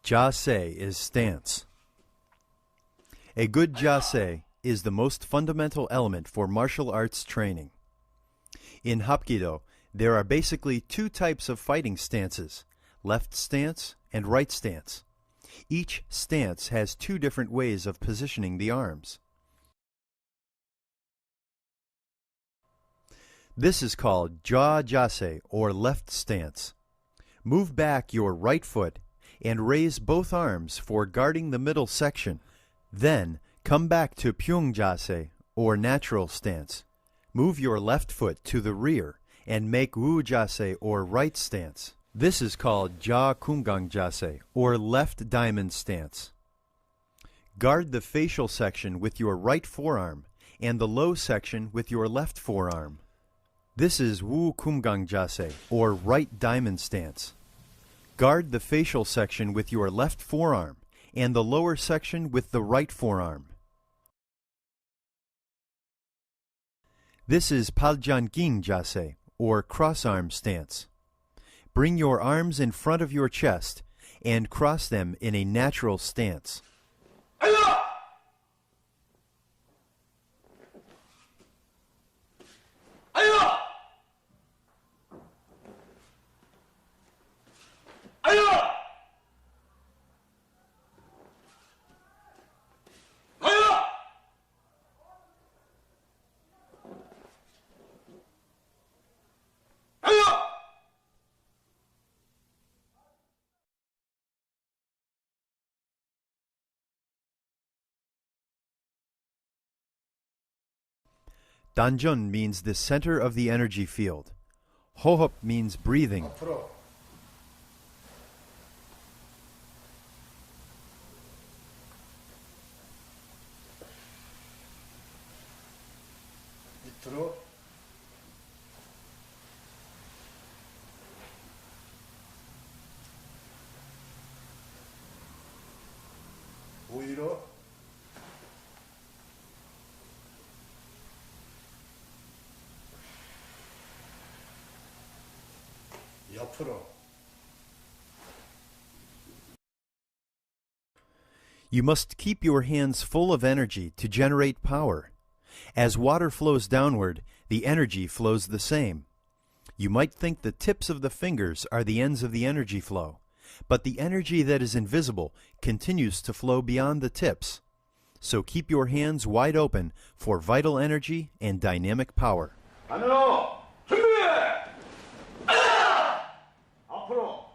Jase is stance. A good jase is the most fundamental element for martial arts training. In Hapkido, there are basically two types of fighting stances, left stance and right stance. Each stance has two different ways of positioning the arms. This is called ja jase, or left stance. Move back your right foot and raise both arms for guarding the middle section. Then come back to pyung jase, or natural stance. Move your left foot to the rear and make wu jase, or right stance. This is called ja kumgang jase, or left diamond stance. Guard the facial section with your right forearm and the low section with your left forearm. This is wu kumgang jase, or right diamond stance. Guard the facial section with your left forearm and the lower section with the right forearm. This is paljankin jase, or cross-arm stance. Bring your arms in front of your chest and cross them in a natural stance. Danjun means the center of the energy field. Hohop means breathing. 밑으로 오히려 옆으로. You must keep your hands full of energy to generate power. As water flows downward, the energy flows the same. You might think the tips of the fingers are the ends of the energy flow, but the energy that is invisible continues to flow beyond the tips. So keep your hands wide open for vital energy and dynamic power. 안으로 준비! 앞으로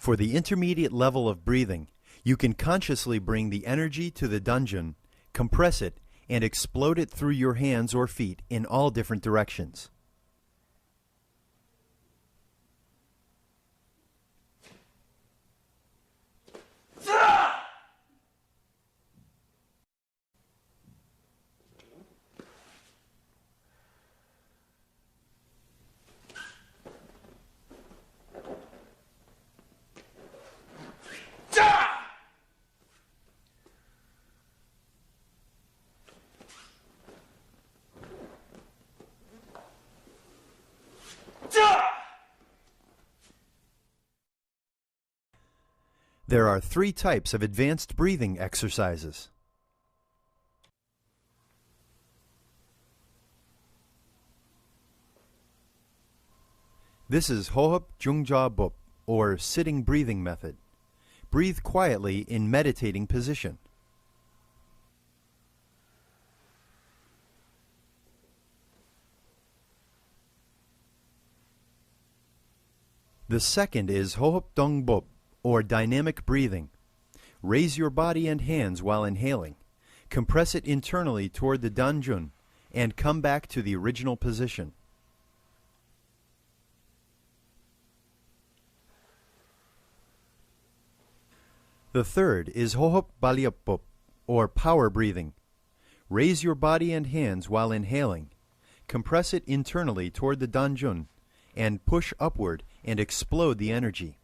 For the intermediate level of breathing, you can consciously bring the energy to the dungeon, compress it, and explode it through your hands or feet in all different directions. There are 3 types of advanced breathing exercises. This is Hohop Jungja Bop, or sitting breathing method. Breathe quietly in meditating position. The second is Hohop Dong Bop, or dynamic breathing. Raise your body and hands while inhaling. Compress it internally toward the danjun and come back to the original position. The third is Hohop Baliapop, or power breathing. Raise your body and hands while inhaling. Compress it internally toward the danjun and push upward and explode the energy.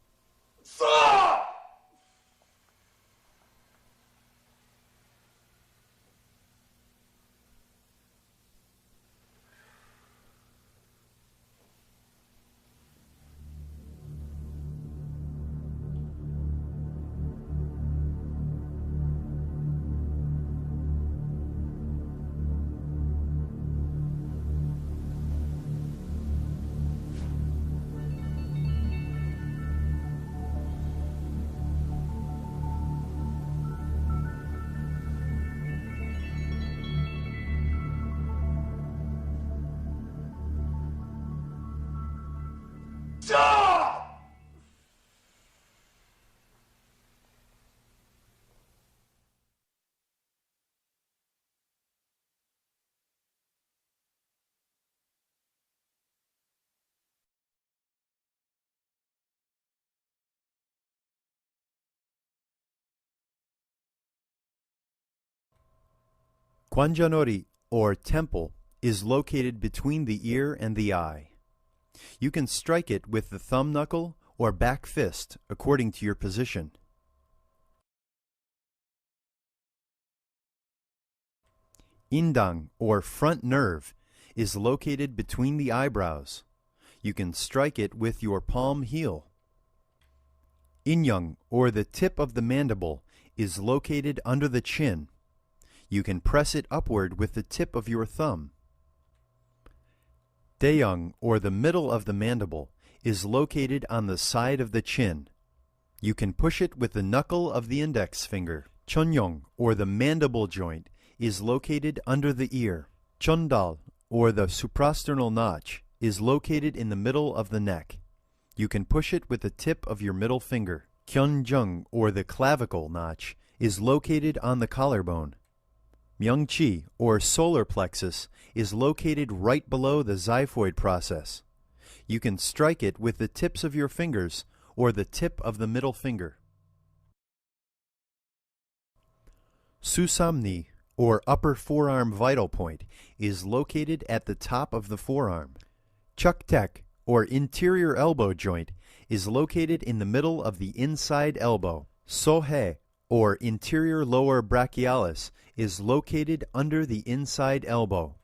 Kwanjanori, or temple, is located between the ear and the eye. You can strike it with the thumb knuckle or back fist according to your position. Indang, or front nerve, is located between the eyebrows. You can strike it with your palm heel. Inyang, or the tip of the mandible, is located under the chin. You can press it upward with the tip of your thumb. Daeung, or the middle of the mandible, is located on the side of the chin. You can push it with the knuckle of the index finger. Chonyong, or the mandible joint, is located under the ear. Chondal, or the suprasternal notch, is located in the middle of the neck. You can push it with the tip of your middle finger. Kyonjung, or the clavicle notch, is located on the collarbone. Myungchi, or solar plexus, is located right below the xiphoid process. You can strike it with the tips of your fingers or the tip of the middle finger. Susamni, or upper forearm vital point, is located at the top of the forearm. Chuktek, or interior elbow joint, is located in the middle of the inside elbow. Sohe, or interior lower brachialis, is located under the inside elbow.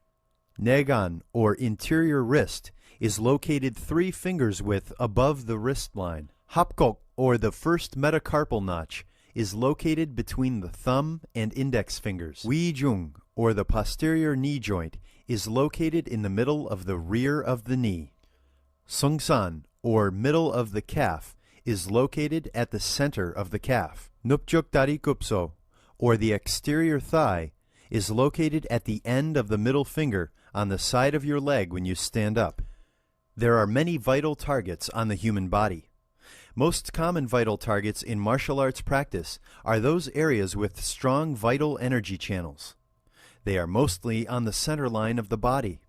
Negan, or interior wrist, is located 3 fingers width above the wrist line. Hapkok, or the first metacarpal notch, is located between the thumb and index fingers. Weijung, or the posterior knee joint, is located in the middle of the rear of the knee. Sungsan, or middle of the calf, is located at the center of the calf. Nupjuk Darikupso, or the exterior thigh, is located at the end of the middle finger on the side of your leg when you stand up. There are many vital targets on the human body. Most common vital targets in martial arts practice are those areas with strong vital energy channels. They are mostly on the center line of the body.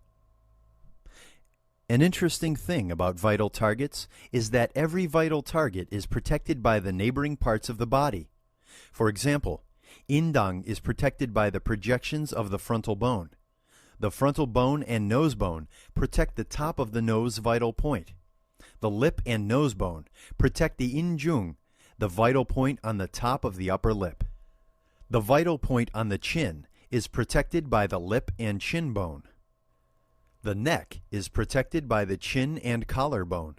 An interesting thing about vital targets is that every vital target is protected by the neighboring parts of the body. For example, indang is protected by the projections of the frontal bone. The frontal bone and nose bone protect the top of the nose vital point. The lip and nose bone protect the injung, the vital point on the top of the upper lip. The vital point on the chin is protected by the lip and chin bone. The neck is protected by the chin and collarbone.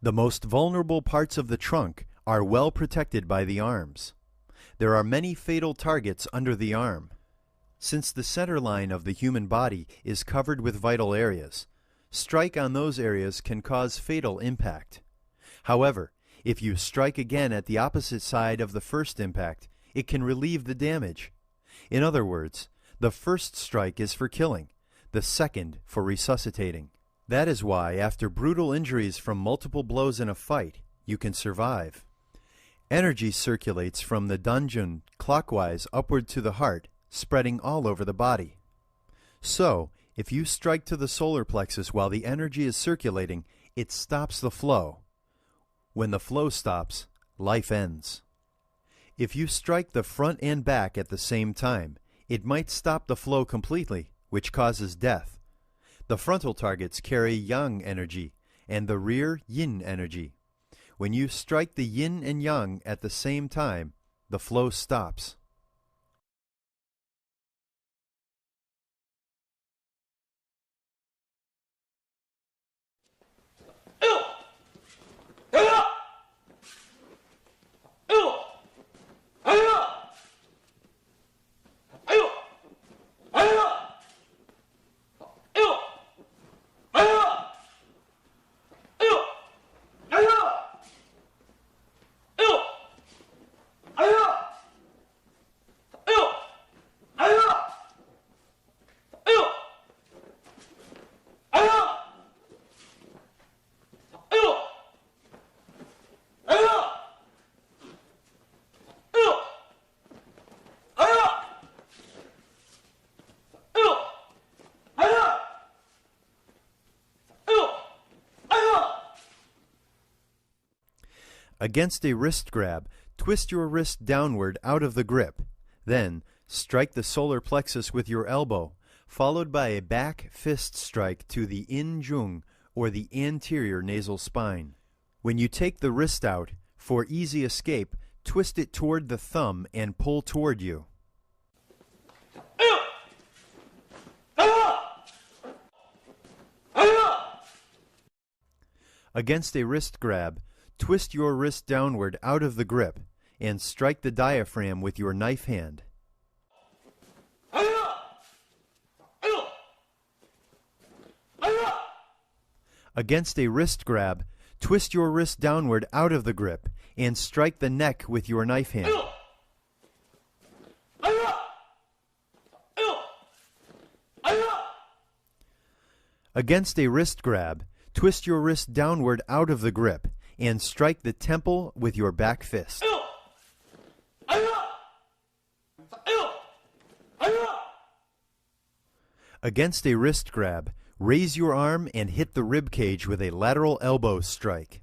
The most vulnerable parts of the trunk are well protected by the arms. There are many fatal targets under the arm. Since the center line of the human body is covered with vital areas, strike on those areas can cause fatal impact. However, if you strike again at the opposite side of the first impact, it can relieve the damage. In other words, the first strike is for killing, the second for resuscitating. That is why, after brutal injuries from multiple blows in a fight, you can survive. Energy circulates from the danjun clockwise upward to the heart, spreading all over the body. So, if you strike to the solar plexus while the energy is circulating, it stops the flow. When the flow stops, life ends. If you strike the front and back at the same time, it might stop the flow completely, which causes death. The frontal targets carry yang energy, and the rear yin energy. When you strike the yin and yang at the same time, the flow stops. Against a wrist grab, twist your wrist downward out of the grip. Then, strike the solar plexus with your elbow, followed by a back fist strike to the injung, or the anterior nasal spine. When you take the wrist out, for easy escape, twist it toward the thumb and pull toward you. Against a wrist grab, twist your wrist downward out of the grip and strike the diaphragm with your knife hand. Against a wrist grab, twist your wrist downward out of the grip and strike the neck with your knife hand. Against a wrist grab, twist your wrist downward out of the grip and strike the temple with your back fist. Against a wrist grab, raise your arm and hit the rib cage with a lateral elbow strike.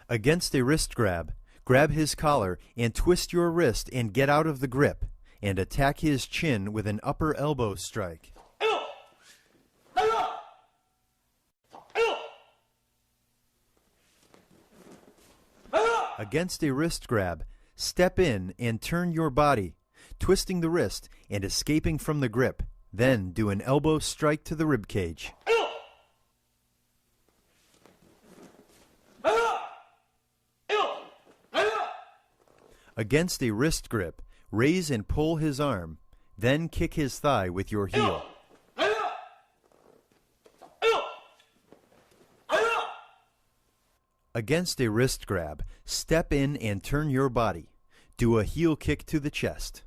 Against a wrist grab, grab his collar and twist your wrist and get out of the grip, and attack his chin with an upper elbow strike. Against a wrist grab, step in and turn your body, twisting the wrist and escaping from the grip. Then do an elbow strike to the rib cage. Against a wrist grip, raise and pull his arm, then kick his thigh with your heel. Against a wrist grab, step in and turn your body. Do a heel kick to the chest.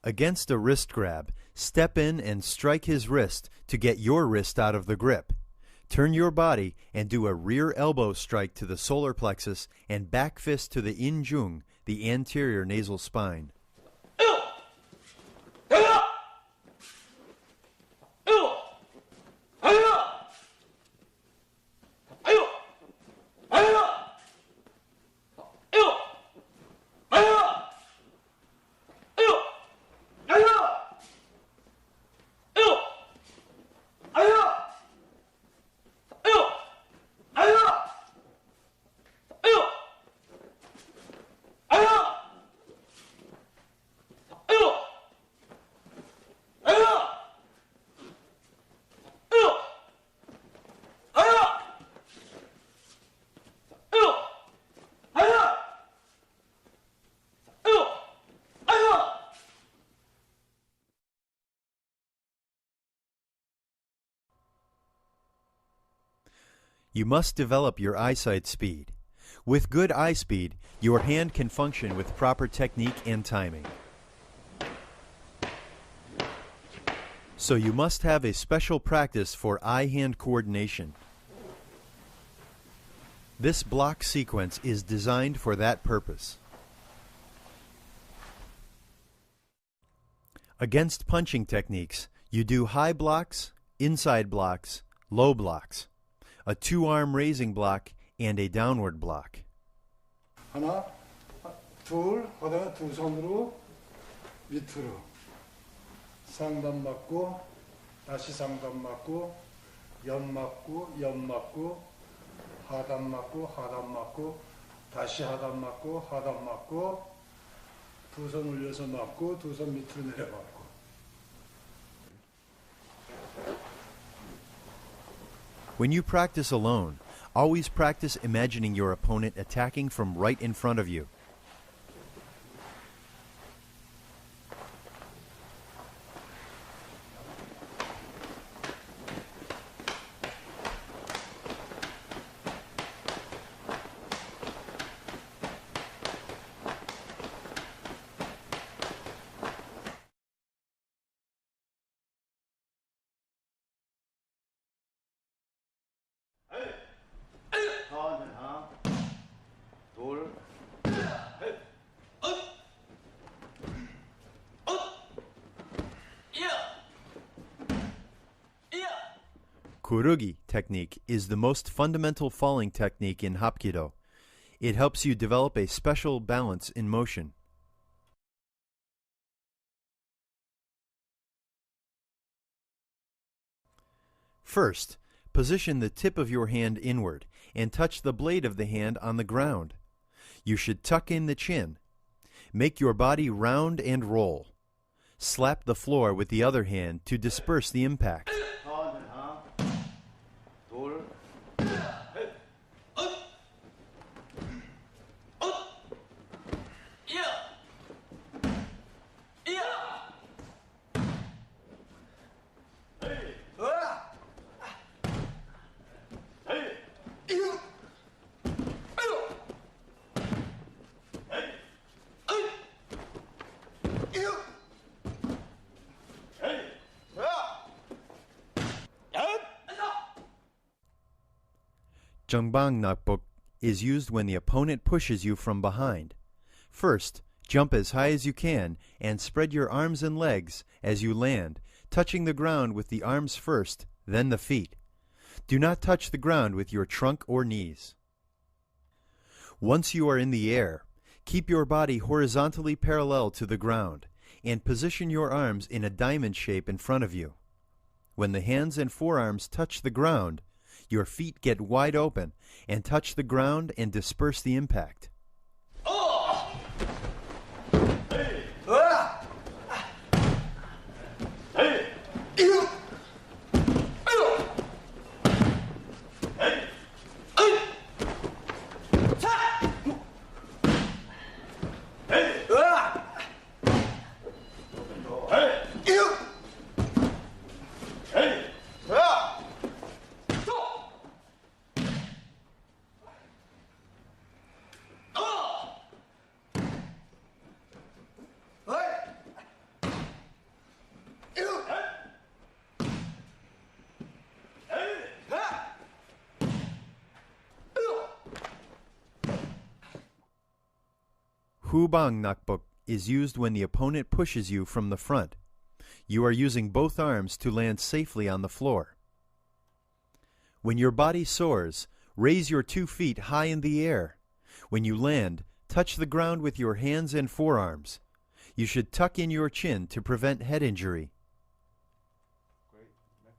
Against a wrist grab, step in and strike his wrist to get your wrist out of the grip. Turn your body and do a rear elbow strike to the solar plexus and back fist to the injung, the anterior nasal spine. You must develop your eyesight speed. With good eye speed, your hand can function with proper technique and timing. So you must have a special practice for eye-hand coordination. This block sequence is designed for that purpose. Against punching techniques, you do high blocks, inside blocks, low blocks, a two-arm raising block, and a downward block. 하나, 둘, 하다가 두 손으로 밑으로 상단 맞고 다시 상단 맞고 옆 맞고 옆 맞고 하단 맞고 하단 맞고 다시 하단 맞고 하단 맞고 두 손 올려서 맞고 두 손 밑으로 내려맞고. When you practice alone, always practice imagining your opponent attacking from right in front of you. 하나, 둘, Kurugi technique is the most fundamental falling technique in Hapkido. It helps you develop a special balance in motion. First, position the tip of your hand inward and touch the blade of the hand on the ground. You should tuck in the chin. Make your body round and roll. Slap the floor with the other hand to disperse the impact. 하나, 둘, Jungbang nakbok is used when the opponent pushes you from behind. First, jump as high as you can and spread your arms and legs as you land, touching the ground with the arms first, then the feet. Do not touch the ground with your trunk or knees. Once you are in the air, keep your body horizontally parallel to the ground and position your arms in a diamond shape in front of you. When the hands and forearms touch the ground, your feet get wide open and touch the ground and disperse the impact. Hubang nakbok is used when the opponent pushes you from the front. You are using both arms to land safely on the floor. When your body soars, raise your 2 feet high in the air. When you land, touch the ground with your hands and forearms. You should tuck in your chin to prevent head injury. Great. Next.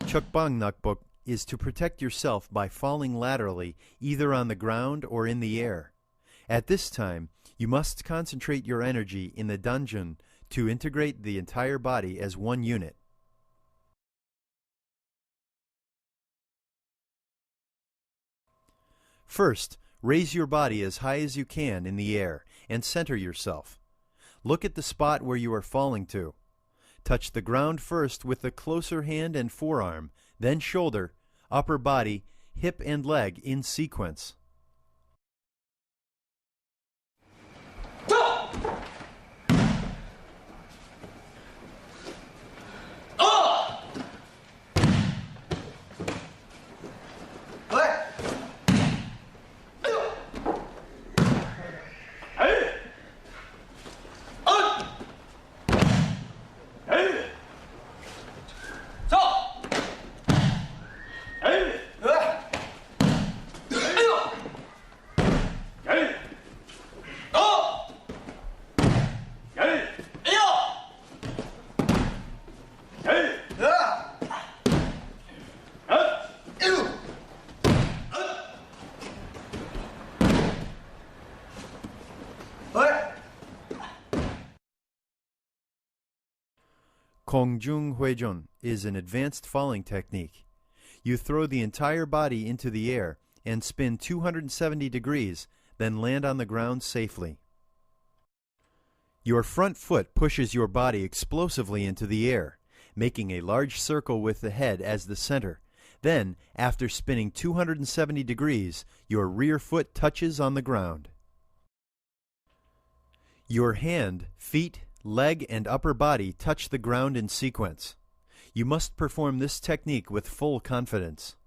Chukbang nakbok is to protect yourself by falling laterally, either on the ground or in the air. At this time, you must concentrate your energy in the danjun to integrate the entire body as one unit. First, raise your body as high as you can in the air and center yourself. Look at the spot where you are falling to. Touch the ground first with the closer hand and forearm, then shoulder, upper body, hip and leg in sequence. Kongjung Huejon is an advanced falling technique. You throw the entire body into the air and spin 270 degrees, then land on the ground safely. Your front foot pushes your body explosively into the air, making a large circle with the head as the center. Then, after spinning 270 degrees, your rear foot touches on the ground. Your hand, feet, leg, and upper body touch the ground in sequence. You must perform this technique with full confidence.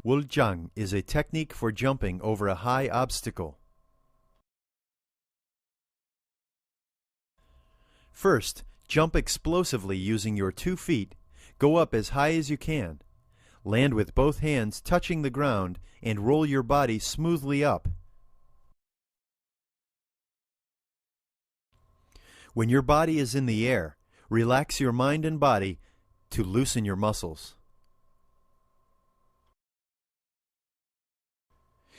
Wuljang is a technique for jumping over a high obstacle. First, jump explosively using your 2 feet. Go up as high as you can. Land with both hands touching the ground and roll your body smoothly up. When your body is in the air, relax your mind and body to loosen your muscles.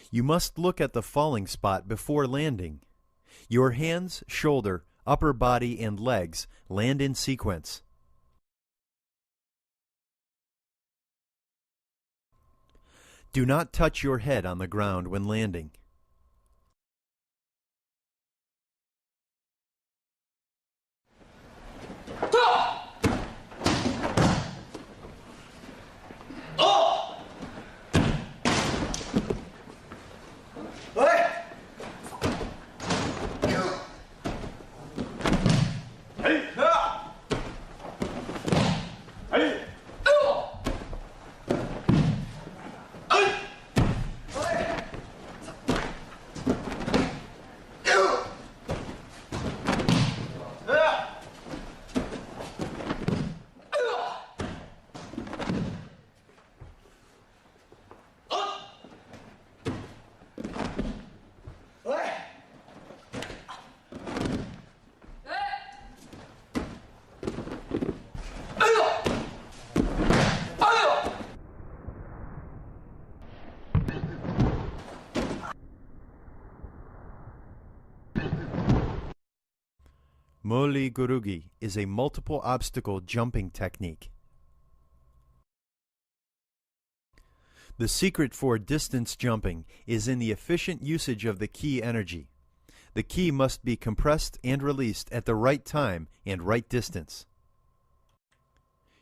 You must look at the falling spot before landing. Your hands, shoulder, upper body, and legs land in sequence. Do not touch your head on the ground when landing. Moli gurugi is a multiple obstacle jumping technique. The secret for distance jumping is in the efficient usage of the ki energy. The ki must be compressed and released at the right time and right distance.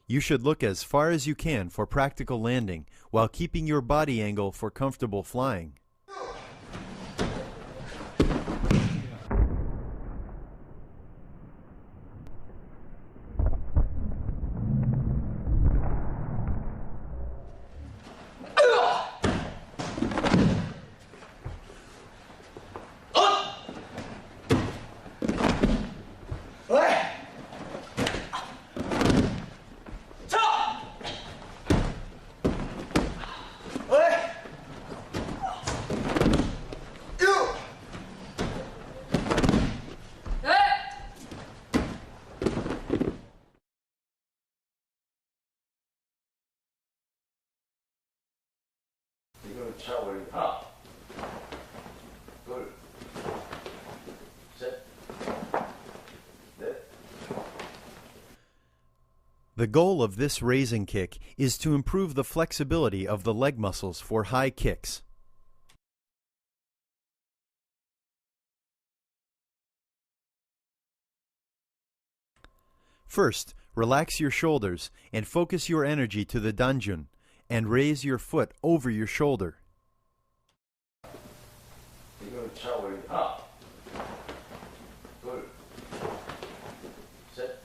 You should look as far as you can for practical landing while keeping your body angle for comfortable flying. 이거는 차 올리 하나, 둘, 셋, 넷. The goal of this raising kick is to improve the flexibility of the leg muscles for high kicks. First, relax your shoulders and focus your energy to the danjun, and raise your foot over your shoulder. 이거는 차 올리 하나, 둘, 셋,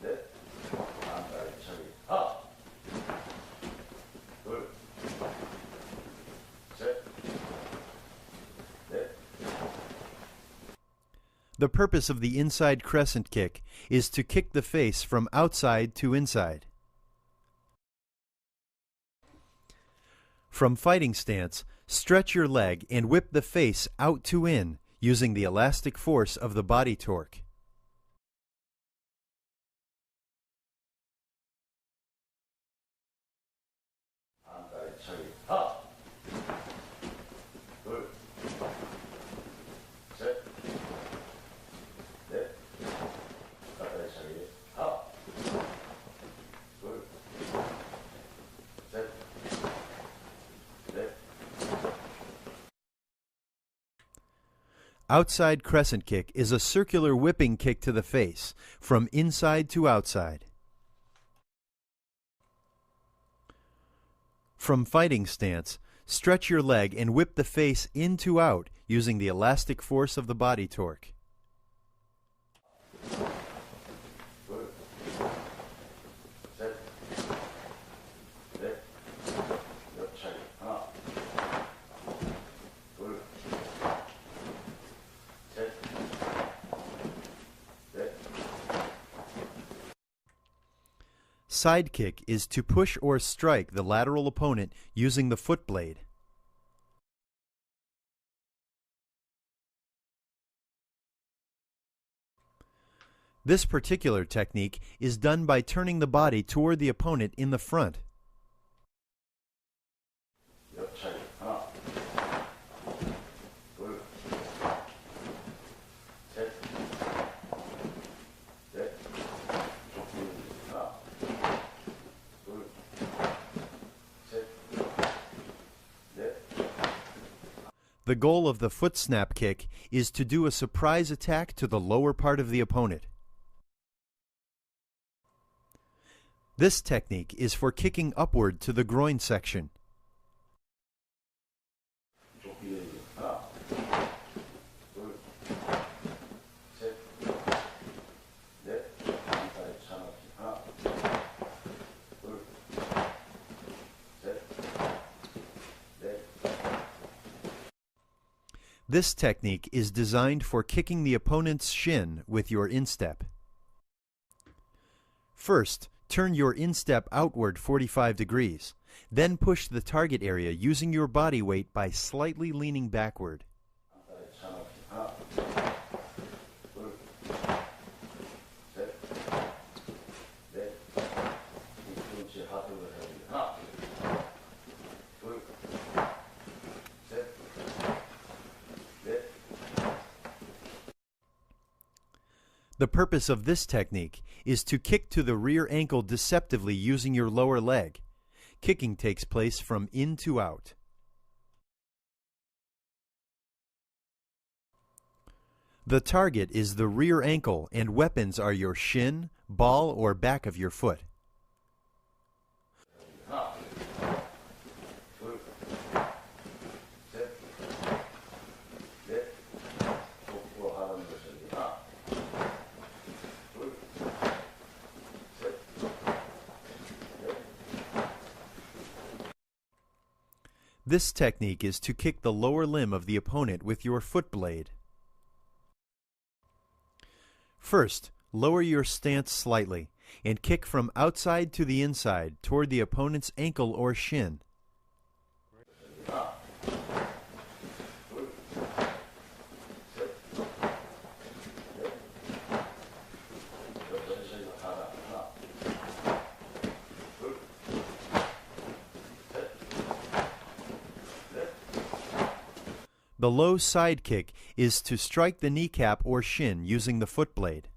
넷. 안다리 차기 하나, 둘, 셋, 넷. The purpose of the inside crescent kick is to kick the face from outside to inside. From fighting stance, stretch your leg and whip the face out to in using the elastic force of the body torque. 안다리 차기 하나, 둘, 셋, 넷. 안다리 차기 하나, 둘, 셋, 넷. Outside crescent kick is a circular whipping kick to the face from inside to outside. From fighting stance, stretch your leg and whip the face in to out using the elastic force of the body torque. 둘, 셋, 넷. 옆차기 하나, 둘, 셋, 넷. Side kick is to push or strike the lateral opponent using the foot blade. This particular technique is done by turning the body toward the opponent in the front. 옆차기 하나, 둘, 셋, 넷, 하나, 둘, 셋, 넷. The goal of the foot snap kick is to do a surprise attack to the lower part of the opponent. This technique is for kicking upward to the groin section. 하나, 둘, 셋, 넷, 왼팔에 차놓기 하나, 둘, 셋, 넷. This technique is designed for kicking the opponent's shin with your instep. First, turn your instep outward 45 degrees. Then push the target area using your body weight by slightly leaning backward. 왼팔에 차놓기 하나, 둘, 셋, 넷. 뒤꿈치 하트를 해주기 하나, 둘, 셋, 넷. The purpose of this technique is to kick to the rear ankle deceptively using your lower leg. Kicking takes place from in to out. The target is the rear ankle and weapons are your shin, ball, or back of your foot. 하나, 둘, 셋, 넷. 복부 하는 것이 하나, 둘, 셋, 넷. This technique is to kick the lower limb of the opponent with your foot blade. First, lower your stance slightly and kick from outside to the inside toward the opponent's ankle or shin. 하나, 둘, 셋, 넷. 옆차기 하나, 둘, 셋, 넷. The low side kick is to strike the kneecap or shin using the foot blade.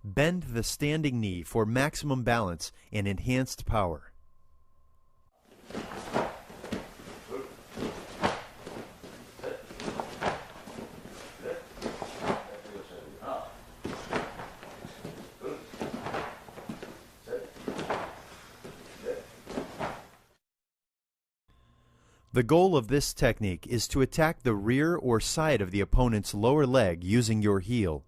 Bend the standing knee for maximum balance and enhanced power. The goal of this technique is to attack the rear or side of the opponent's lower leg using your heel.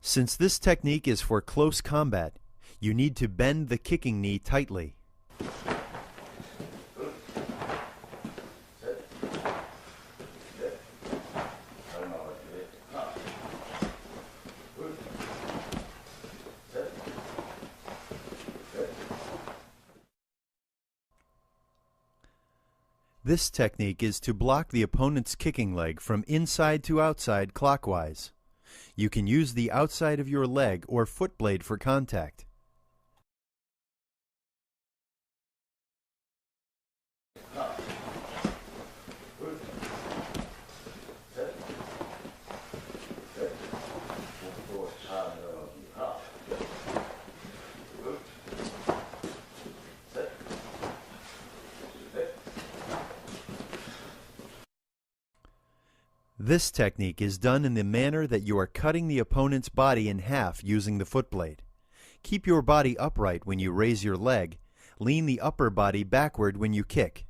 Since this technique is for close combat, you need to bend the kicking knee tightly. This technique is to block the opponent's kicking leg from inside to outside clockwise. You can use the outside of your leg or foot blade for contact. This technique is done in the manner that you are cutting the opponent's body in half using the foot blade. Keep your body upright when you raise your leg. Lean the upper body backward when you kick.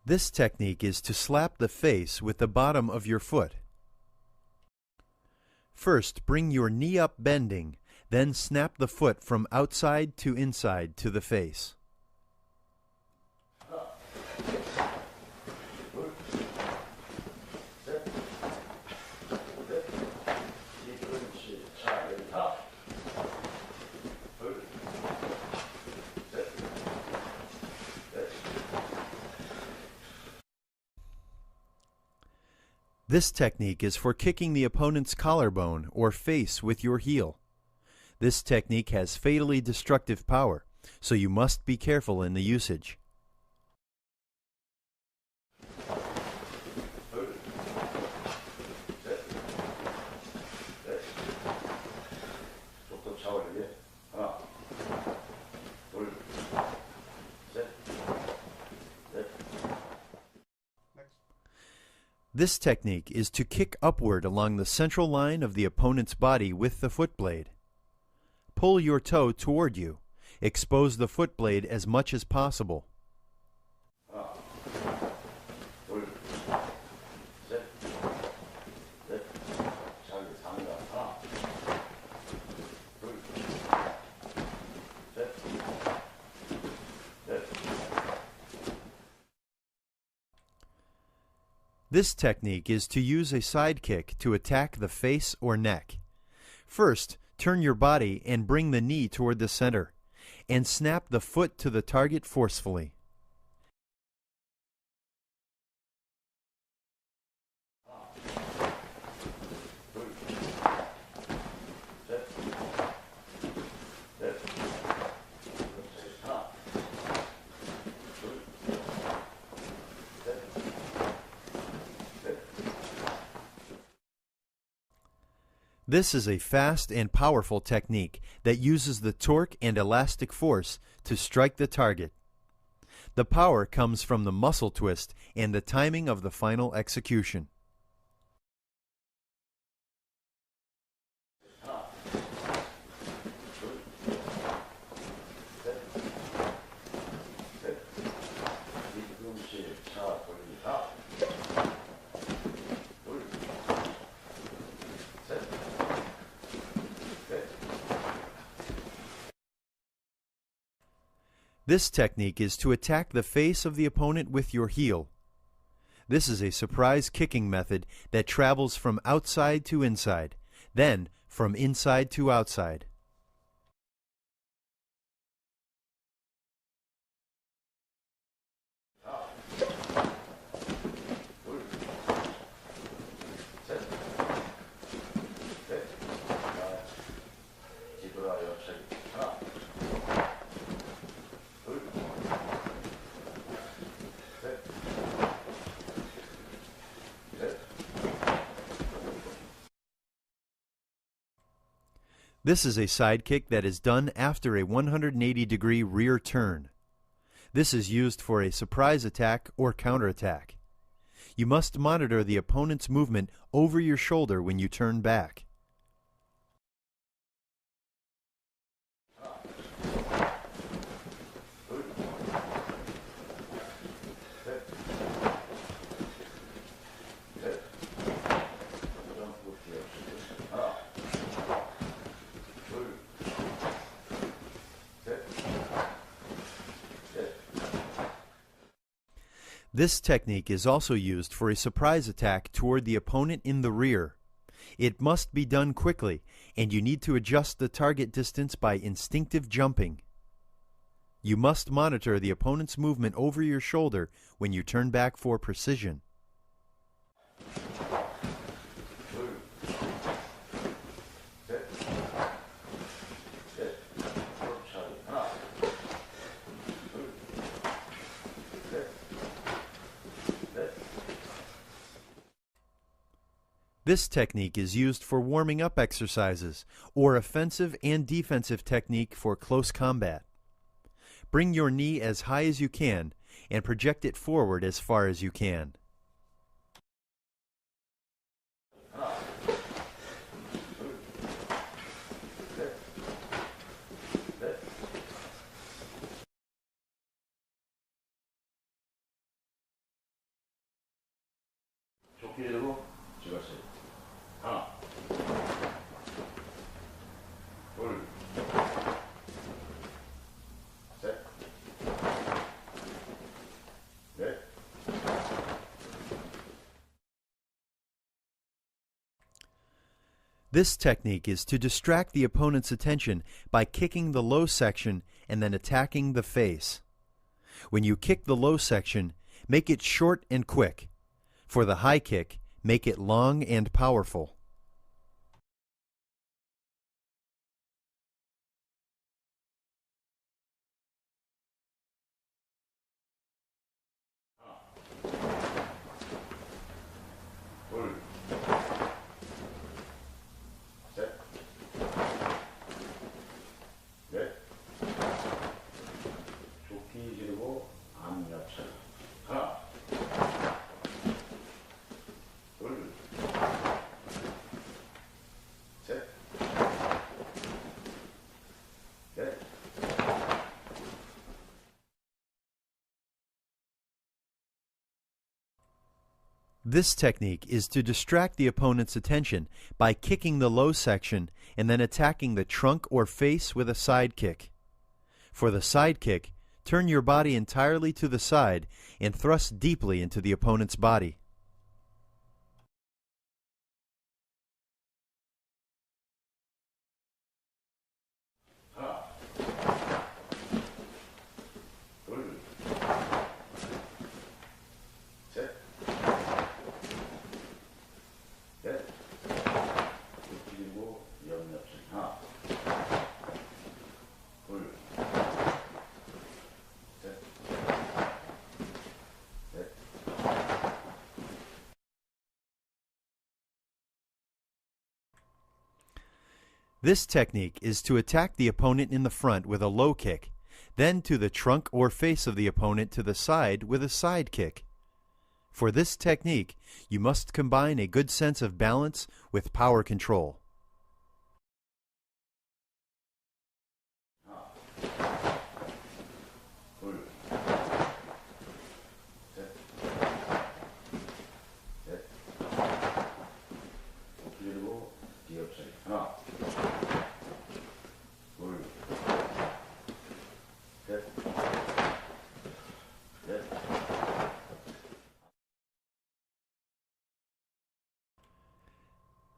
This technique is to slap the face with the bottom of your foot. First, bring your knee up bending, then snap the foot from outside to inside to the face. This technique is for kicking the opponent's collarbone or face with your heel. This technique has fatally destructive power, so you must be careful in the usage. This technique is to kick upward along the central line of the opponent's body with the foot blade. Pull your toe toward you. Expose the foot blade as much as possible. This technique is to use a side kick to attack the face or neck. First, turn your body and bring the knee toward the center, and snap the foot to the target forcefully. This is a fast and powerful technique that uses the torque and elastic force to strike the target. The power comes from the muscle twist and the timing of the final execution. This technique is to attack the face of the opponent with your heel. This is a surprise kicking method that travels from outside to inside, then from inside to outside. This is a side kick that is done after a 180-degree rear turn. This is used for a surprise attack or counterattack. You must monitor the opponent's movement over your shoulder when you turn back. This technique is also used for a surprise attack toward the opponent in the rear. It must be done quickly, and you need to adjust the target distance by instinctive jumping. You must monitor the opponent's movement over your shoulder when you turn back for precision. This technique is used for warming up exercises or offensive and defensive technique for close combat. Bring your knee as high as you can and project it forward as far as you can. 조끼 들고 찍었어요. 하나, This technique is to distract the opponent's attention by kicking the low section and then attacking the face. When you kick the low section, make it short and quick. For the high kick, make it long and powerful. 둘, 셋, 넷, 좋게 지르고 암약차. 하나, 둘, 셋, 넷. This technique is to distract the opponent's attention by kicking the low section and then attacking the trunk or face with a side kick. For the side kick, turn your body entirely to the side and thrust deeply into the opponent's body. 하나, 둘, 셋, 넷, 그리고 옆옆씩 하나, 둘, 셋, 넷. This technique is to attack the opponent in the front with a low kick, then to the trunk or face of the opponent to the side with a side kick. For this technique, you must combine a good sense of balance with power control. 둘, 셋, 넷, 그리고 뒤옆차기 하나, 둘, 셋, 넷.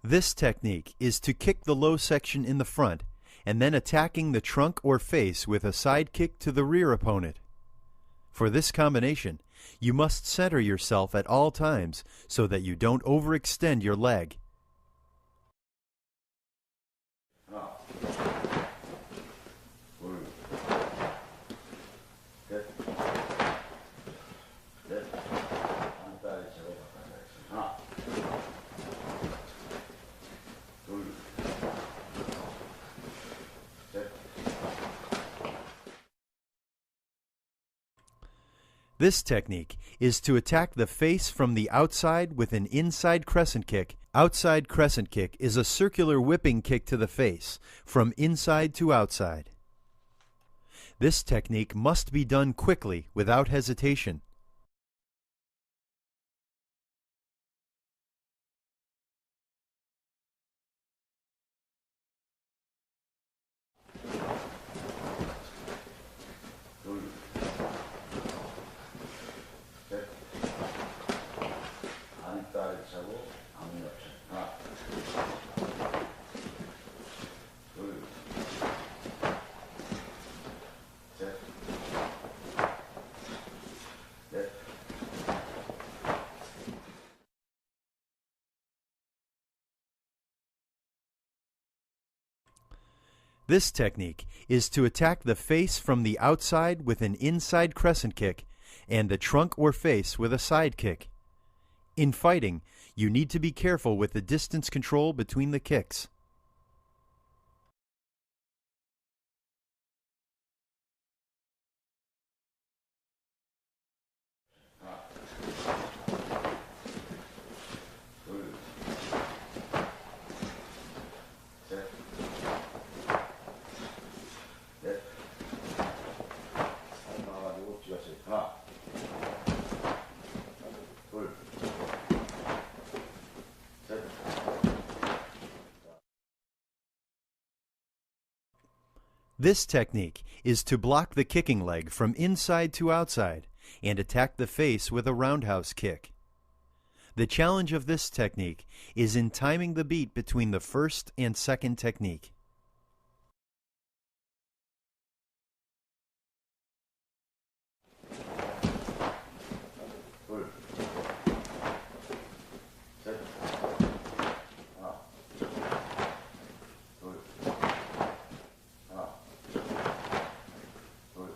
This technique is to kick the low section in the front and then attacking the trunk or face with a side kick to the rear opponent. For this combination, you must center yourself at all times so that you don't overextend your leg. 하나, 둘, 셋, 넷, 한 다리 제거 가까이 하나, 둘, 셋. This technique is to attack the face from the outside with an inside crescent kick. Outside crescent kick is a circular whipping kick to the face, from inside to outside. This technique must be done quickly, without hesitation. 둘, 셋, 안다리 차고 앞옆차 하나, 둘, 셋, 넷. This technique is to attack the face from the outside with an inside crescent kick and the trunk or face with a side kick. In fighting, you need to be careful with the distance control between the kicks. 둘, 셋, 넷. 살 나와가지고 뒤집어서 하나, 둘, 셋. This technique is to block the kicking leg from inside to outside and attack the face with a roundhouse kick. The challenge of this technique is in timing the beat between the first and second technique. 둘, 셋, 하나, 둘, 하나, 둘.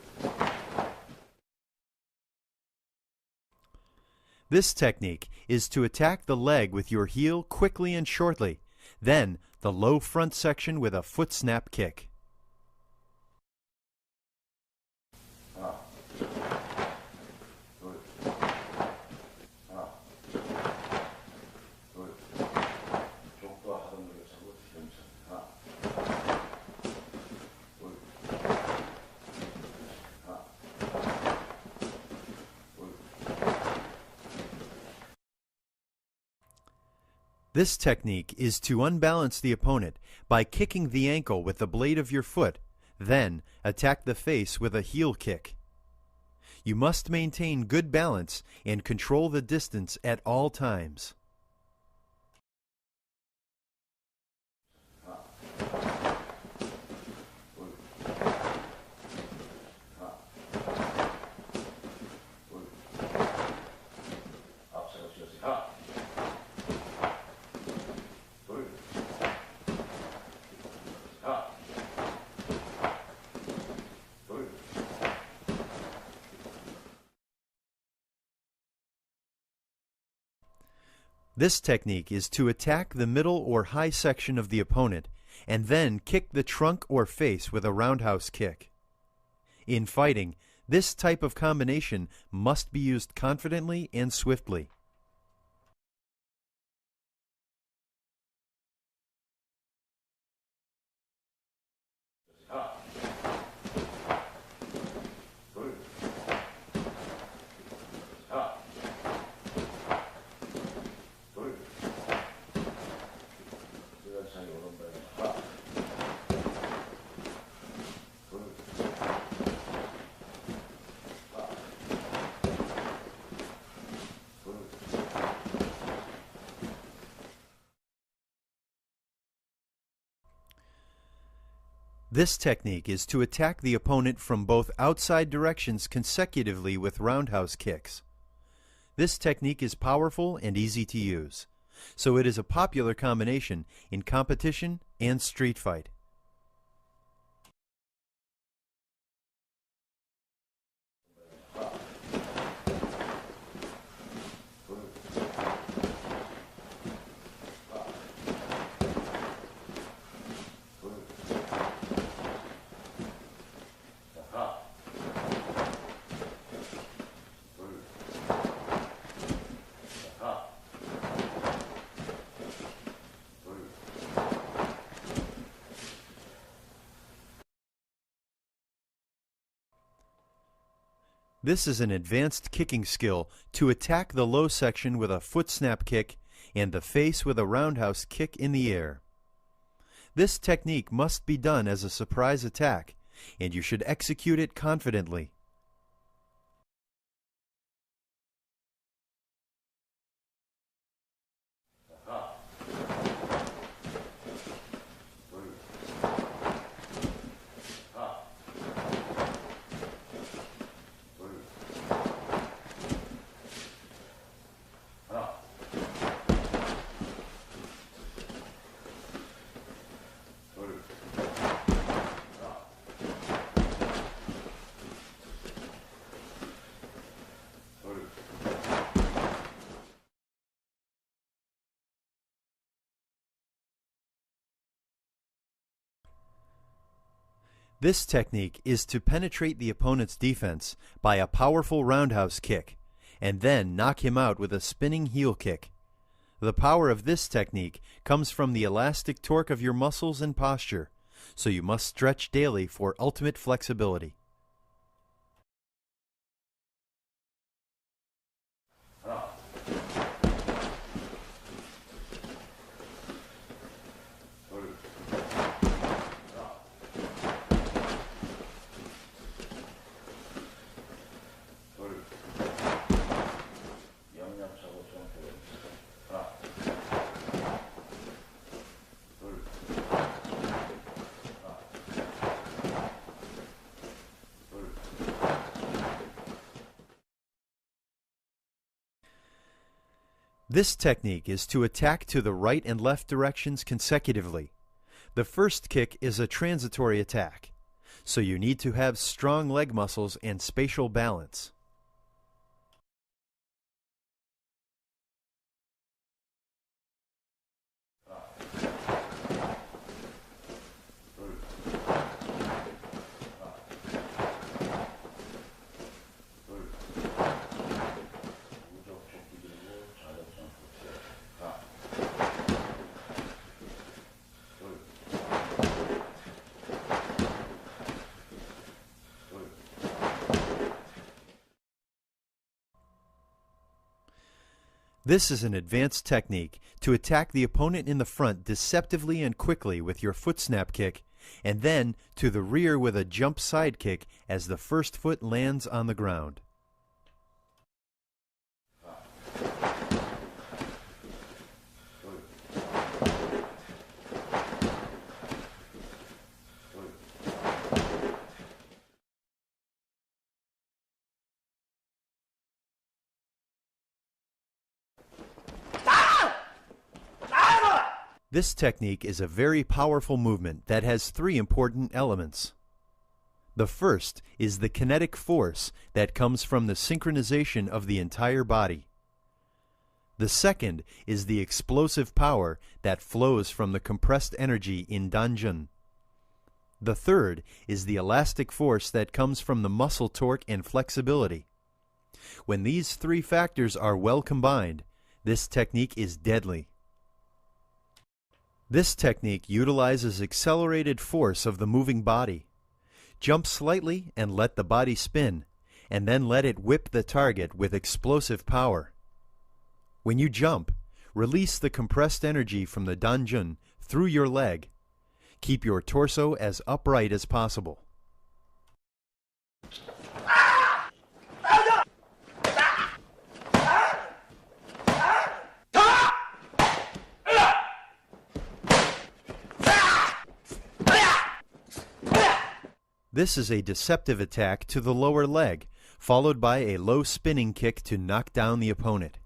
This technique is to attack the leg with your heel quickly and shortly, then the low front section with a foot snap kick. 하나, 둘, 하나, 둘. 족과 하던 걸 잡고 뒤꿈치. 하나, 둘, 하나, 둘. This technique is to unbalance the opponent by kicking the ankle with the blade of your foot, then attack the face with a heel kick. You must maintain good balance and control the distance at all times. 앞세워 쥐어서 하나, 둘, 하나, 둘. This technique is to attack the middle or high section of the opponent and then kick the trunk or face with a roundhouse kick. In fighting, this type of combination must be used confidently and swiftly. 하나, 둘, 하나, 둘. 시간차이 오른발 하나, 둘, 하나, 둘. This technique is to attack the opponent from both outside directions consecutively with roundhouse kicks. This technique is powerful and easy to use, so it is a popular combination in competition and street fight. This is an advanced kicking skill to attack the low section with a foot snap kick and the face with a roundhouse kick in the air. This technique must be done as a surprise attack, and you should execute it confidently. This technique is to penetrate the opponent's defense by a powerful roundhouse kick, and then knock him out with a spinning heel kick. The power of this technique comes from the elastic torque of your muscles and posture, so you must stretch daily for ultimate flexibility. 영양차고 좀 This technique is to attack to the right and left directions consecutively. The first kick is a transitory attack, so you need to have strong leg muscles and spatial balance. This is an advanced technique to attack the opponent in the front deceptively and quickly with your foot snap kick, and then to the rear with a jump side kick as the first foot lands on the ground. This technique is a very powerful movement that has three important elements. The first is the kinetic force that comes from the synchronization of the entire body. The second is the explosive power that flows from the compressed energy in danjun. The third is the elastic force that comes from the muscle torque and flexibility. When these three factors are well combined, this technique is deadly. This technique utilizes accelerated force of the moving body. Jump slightly and let the body spin, and then let it whip the target with explosive power. When you jump, release the compressed energy from the danjun through your leg. Keep your torso as upright as possible. This is a deceptive attack to the lower leg, followed by a low spinning kick to knock down the opponent.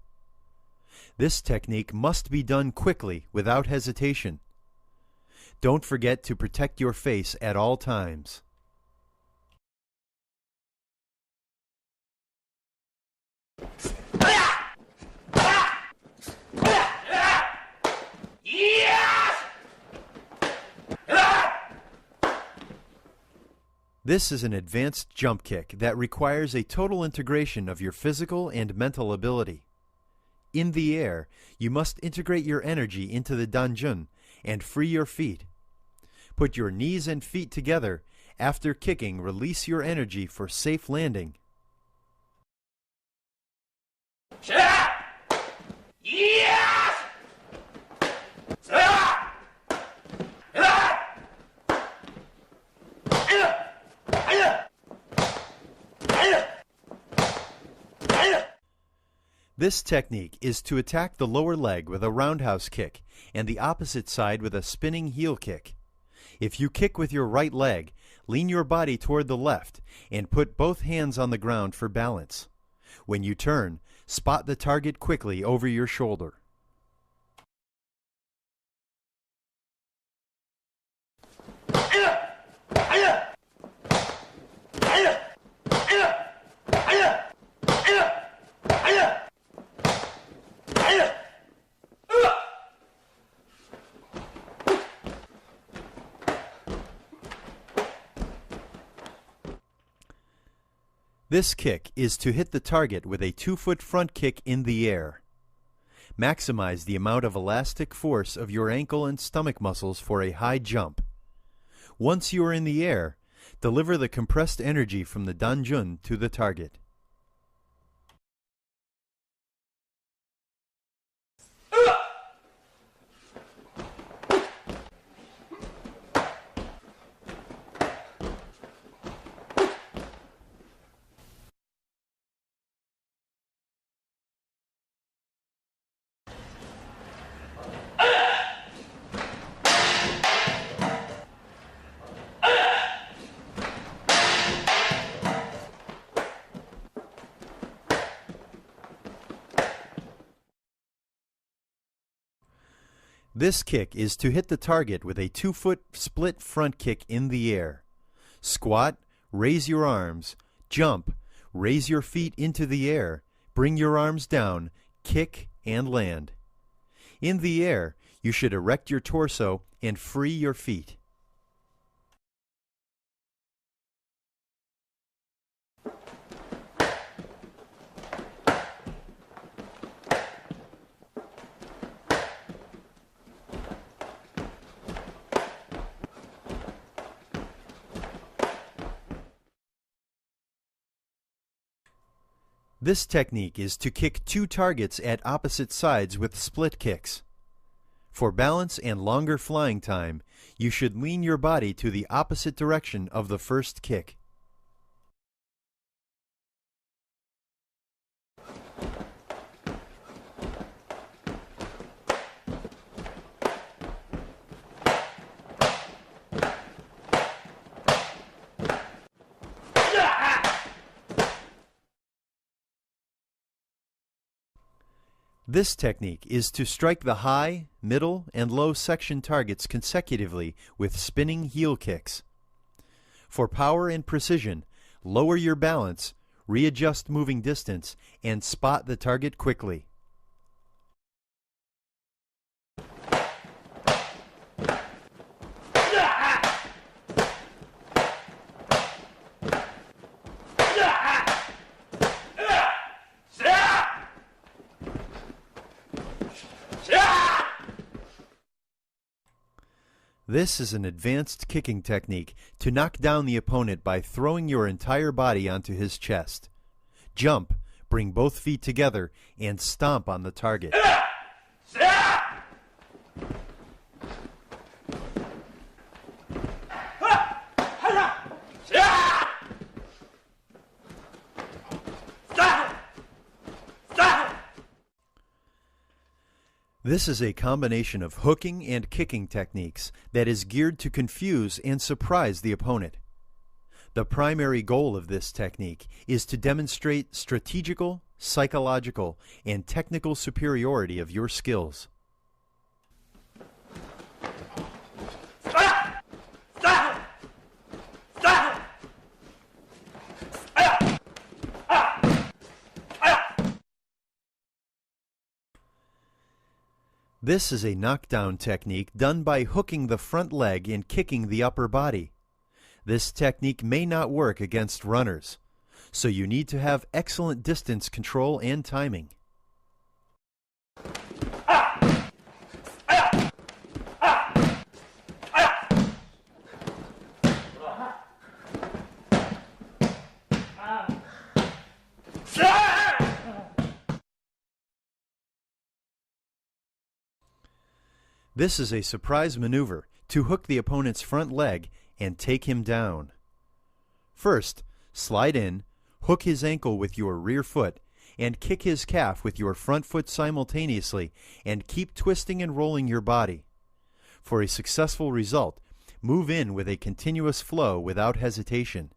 This technique must be done quickly, without hesitation. Don't forget to protect your face at all times. This is an advanced jump kick that requires a total integration of your physical and mental ability. In the air, you must integrate your energy into the danjun and free your feet. Put your knees and feet together. After kicking, release your energy for safe landing. This technique is to attack the lower leg with a roundhouse kick and the opposite side with a spinning heel kick. If you kick with your right leg, lean your body toward the left and put both hands on the ground for balance. When you turn, spot the target quickly over your shoulder. This kick is to hit the target with a 2-foot front kick in the air. Maximize the amount of elastic force of your ankle and stomach muscles for a high jump. Once you are in the air, deliver the compressed energy from the danjun to the target. This kick is to hit the target with a 2-foot split front kick in the air. Squat, raise your arms, jump, raise your feet into the air, bring your arms down, kick, and land. In the air, you should erect your torso and free your feet. This technique is to kick 2 targets at opposite sides with split kicks. For balance and longer flying time, you should lean your body to the opposite direction of the first kick. This technique is to strike the high, middle, and low section targets consecutively with spinning heel kicks. For power and precision, lower your balance, readjust moving distance, and spot the target quickly. This is an advanced kicking technique to knock down the opponent by throwing your entire body onto his chest. Jump, bring both feet together, and stomp on the target. This is a combination of hooking and kicking techniques that is geared to confuse and surprise the opponent. The primary goal of this technique is to demonstrate strategical, psychological, and technical superiority of your skills. This is a knockdown technique done by hooking the front leg and kicking the upper body. This technique may not work against runners, so you need to have excellent distance control and timing. This is a surprise maneuver to hook the opponent's front leg and take him down. First, slide in, hook his ankle with your rear foot, and kick his calf with your front foot simultaneously, and keep twisting and rolling your body. For a successful result, move in with a continuous flow without hesitation.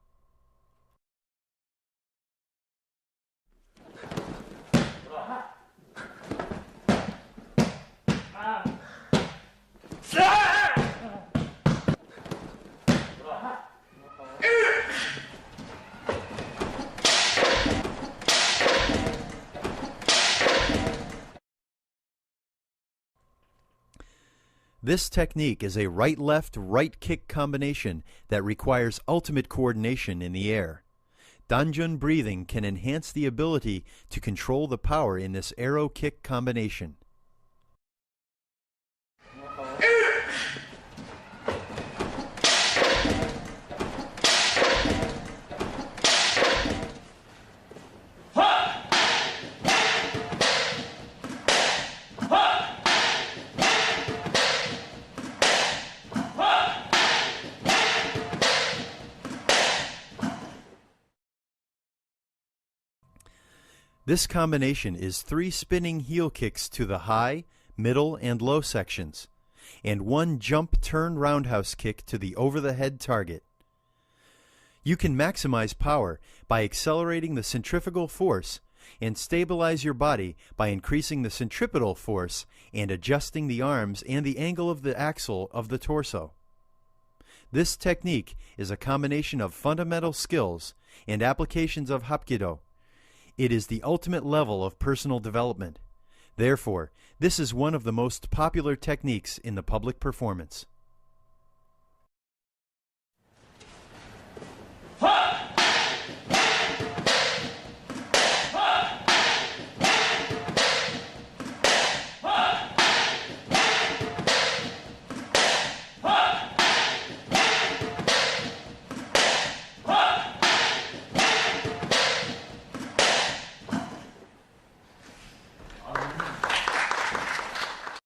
This technique is a right-left, right-kick combination that requires ultimate coordination in the air. Danjun breathing can enhance the ability to control the power in this arrow kick combination. This combination is 3 spinning heel kicks to the high, middle, and low sections, and 1 jump turn roundhouse kick to the over-the-head target. You can maximize power by accelerating the centrifugal force and stabilize your body by increasing the centripetal force and adjusting the arms and the angle of the axle of the torso. This technique is a combination of fundamental skills and applications of Hapkido. It is the ultimate level of personal development. Therefore, this is one of the most popular techniques in the public performance.